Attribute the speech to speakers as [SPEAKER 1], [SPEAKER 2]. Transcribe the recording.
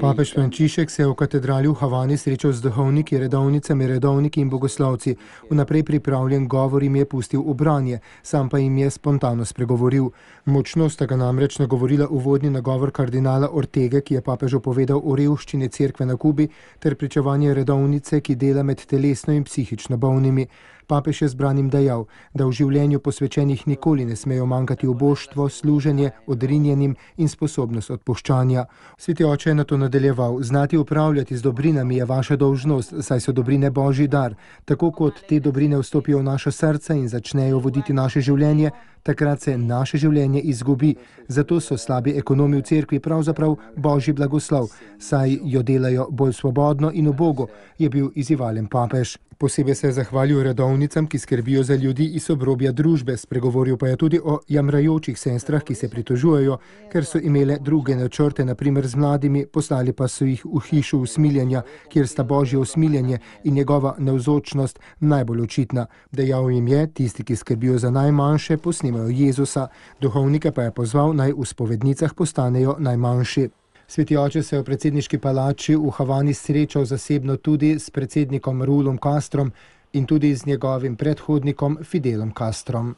[SPEAKER 1] Papež Frančišek se je v katedrali v Havani srečal z duhovniki, redovnicami, redovniki in bogoslovci. Vnaprej pripravljen govor jim je pustil v branje, sam pa jim je spontano spregovoril. Močno sta ga namreč nagovorila uvodni nagovor kardinala Ortege, ki je papežu povedal o revščini cerkve na Kubi, ter pričevanje redovnice, ki dela med telesno in psihično bolnimi. Papež je zbranim dejal, da v življenju posvečenih nikoli ne smejo manjkati oboštvo, služenje, odrinjenim in sposobnost odpuščanja. Sveti oče je nato nadaljeval: znati upravljati z dobrinami je vaša dolžnost, saj so dobrine Božji dar. Tako kot te dobrine vstopijo v naša srca in začnejo voditi naše življenje, takrat se naše življenje izgubi. Zato so slabi ekonomi v cerkvi pravzaprav Božji blagoslov, saj jo delajo bolj svobodno in ubogo, je bil izzivalen papež. Posebej se je zahvalil redovnicam, ki skrbijo za ljudi iz obrobja družbe, spregovoril pa je tudi o jamrajočih sestrah, ki se pritožujejo, ker so imele druge načrte, naprimer z mladimi, poslali pa so jih v hišo usmiljenja, kjer sta Božje usmiljenje in njegova navzočnost najbolj očitna. Dejal jim je, tisti, ki skrbijo za najmanjše, posnemajo Jezusa, duhovnike pa je pozval, naj v spovednicah postanejo najmanjši. Sveti oče se je v predsedniški palači v Havani srečal zasebno tudi s predsednikom Raulom Castrom in tudi z njegovim predhodnikom Fidelom Castrom.